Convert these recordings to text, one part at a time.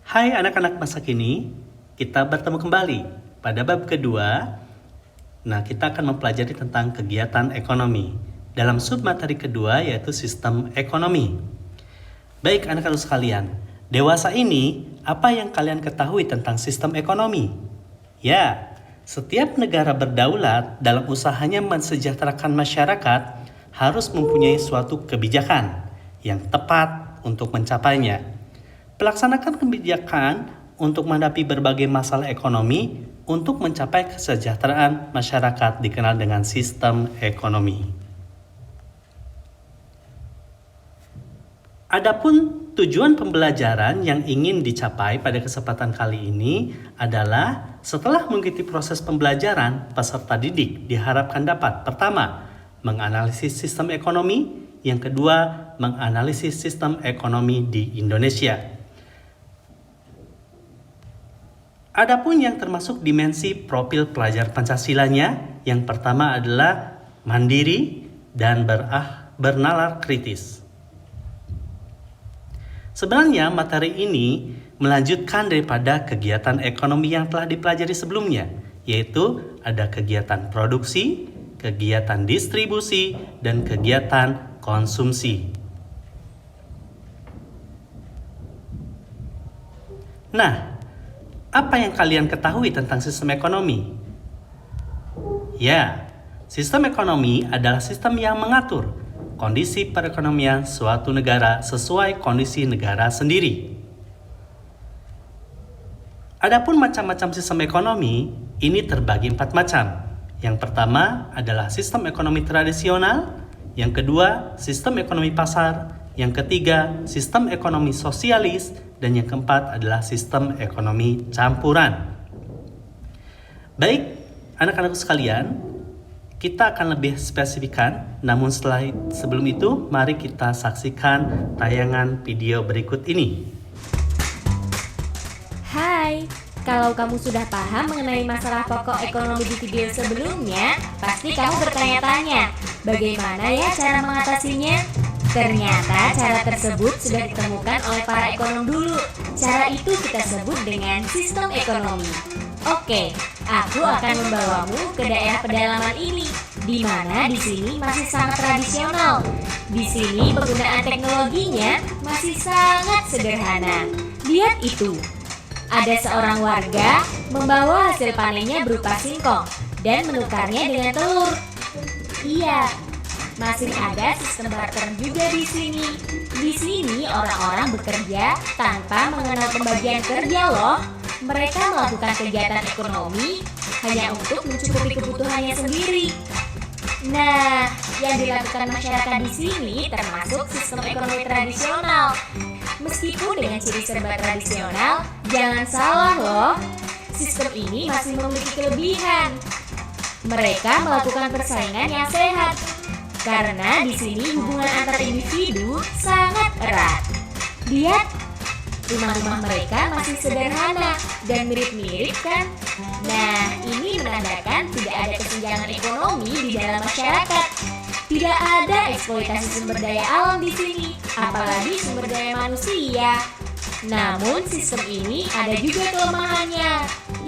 Hai anak-anak masa kini, kita bertemu kembali pada bab kedua. Nah, kita akan mempelajari tentang kegiatan ekonomi dalam submateri kedua yaitu sistem ekonomi. Baik anak-anak sekalian, dewasa ini apa yang kalian ketahui tentang sistem ekonomi? Ya, setiap negara berdaulat dalam usahanya mensejahterakan masyarakat harus mempunyai suatu kebijakan yang tepat untuk mencapainya. Pelaksanakan kebijakan untuk menghadapi berbagai masalah ekonomi untuk mencapai kesejahteraan masyarakat dikenal dengan sistem ekonomi. Adapun tujuan pembelajaran yang ingin dicapai pada kesempatan kali ini adalah setelah mengikuti proses pembelajaran, peserta didik diharapkan dapat pertama, menganalisis sistem ekonomi, yang kedua, menganalisis sistem ekonomi di Indonesia. Adapun yang termasuk dimensi profil pelajar Pancasilanya, yang pertama adalah mandiri dan bernalar kritis. Sebenarnya materi ini melanjutkan daripada kegiatan ekonomi yang telah dipelajari sebelumnya, yaitu ada kegiatan produksi, kegiatan distribusi, dan kegiatan konsumsi. Nah, apa yang kalian ketahui tentang sistem ekonomi? Ya, sistem ekonomi adalah sistem yang mengatur kondisi perekonomian suatu negara sesuai kondisi negara sendiri. Adapun macam-macam sistem ekonomi, ini terbagi 4 macam. Yang pertama adalah sistem ekonomi tradisional, yang kedua sistem ekonomi pasar, yang ketiga sistem ekonomi sosialis, dan yang keempat adalah sistem ekonomi campuran. Baik, anak-anak sekalian, kita akan lebih spesifikkan, namun sebelum itu mari kita saksikan tayangan video berikut ini. Hai, kalau kamu sudah paham mengenai masalah pokok ekonomi di video sebelumnya, pasti kamu bertanya-tanya, bagaimana ya cara mengatasinya? Ternyata cara tersebut sudah ditemukan oleh para ekonom dulu. Cara itu kita sebut dengan sistem ekonomi. Oke, aku akan membawamu ke daerah pedalaman ini, di mana di sini masih sangat tradisional. Di sini penggunaan teknologinya masih sangat sederhana. Lihat itu. Ada seorang warga membawa hasil panennya berupa singkong dan menukarnya dengan telur. Iya, masih ada sistem barter juga di sini. Di sini orang-orang bekerja tanpa mengenal pembagian kerja loh. Mereka melakukan kegiatan ekonomi hanya untuk mencukupi kebutuhannya sendiri. Nah, yang dilakukan masyarakat di sini termasuk sistem ekonomi tradisional. Meskipun dengan ciri serba tradisional, jangan salah loh. Sistem ini masih memiliki kelebihan. Mereka melakukan persaingan yang sehat. Karena di sini hubungan antar individu sangat erat. Lihat, rumah-rumah mereka masih sederhana dan mirip-mirip kan? Nah, ini menandakan tidak ada kesenjangan ekonomi di dalam masyarakat. Tidak ada eksploitasi sumber daya alam di sini, apalagi sumber daya manusia. Namun sistem ini ada juga kelemahannya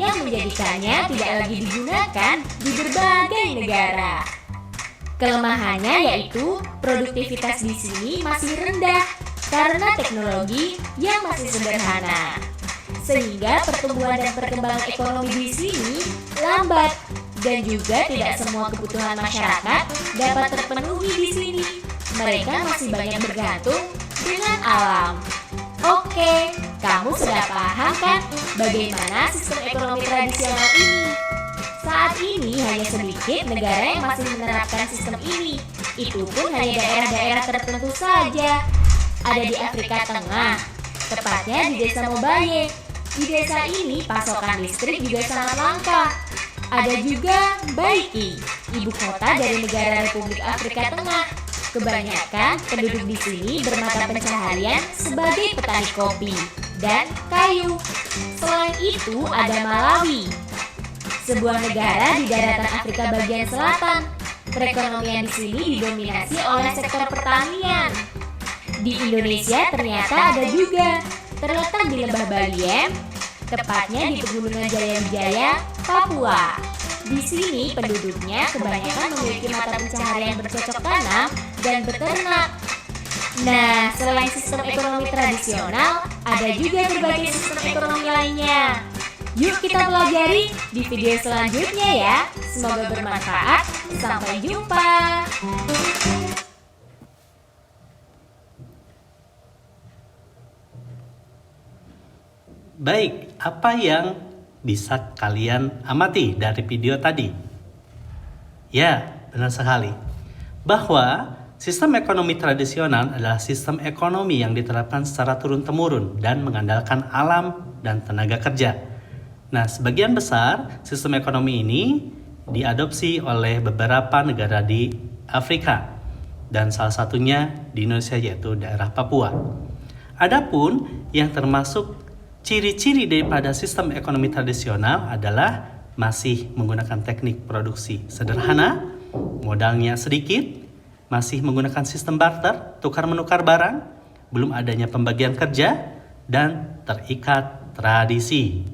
yang menjadikannya tidak lagi digunakan di berbagai negara. Kelemahannya yaitu produktivitas di sini masih rendah karena teknologi yang masih sederhana. Sehingga pertumbuhan dan perkembangan ekonomi di sini lambat dan juga tidak semua kebutuhan masyarakat dapat terpenuhi di sini. Mereka masih banyak bergantung dengan alam. Oke, kamu sudah paham kan bagaimana sistem ekonomi tradisional ini? Saat ini hanya sedikit negara yang masih menerapkan sistem ini. Itu pun hanya daerah-daerah tertentu saja. Ada di Afrika Tengah, tepatnya di desa Mobaye. Di desa ini pasokan listrik juga sangat langka. Ada juga Baiki, ibu kota dari negara Republik Afrika Tengah. Kebanyakan penduduk di sini bermata pencaharian sebagai petani kopi dan kayu. Selain itu ada Malawi, sebuah negara di daratan Afrika bagian selatan. Perekonomian di sini didominasi oleh sektor pertanian. Di Indonesia ternyata ada juga terletak di Lembah Baliem, tepatnya di Pegunungan Jaya-Wijaya, Papua. Di sini penduduknya kebanyakan memiliki mata pencaharian bercocok tanam dan beternak. Nah, selain sistem ekonomi tradisional, ada juga berbagai sistem ekonomi lainnya. Yuk kita pelajari di video selanjutnya ya. Semoga bermanfaat. Sampai jumpa. Baik, apa yang bisa kalian amati dari video tadi? Ya, benar sekali. Bahwa sistem ekonomi tradisional adalah sistem ekonomi yang diterapkan secara turun-temurun dan mengandalkan alam dan tenaga kerja. Nah, sebagian besar sistem ekonomi ini diadopsi oleh beberapa negara di Afrika dan salah satunya di Indonesia yaitu daerah Papua. Adapun yang termasuk ciri-ciri daripada sistem ekonomi tradisional adalah masih menggunakan teknik produksi sederhana, modalnya sedikit, masih menggunakan sistem barter, tukar-menukar barang, belum adanya pembagian kerja, dan terikat tradisi.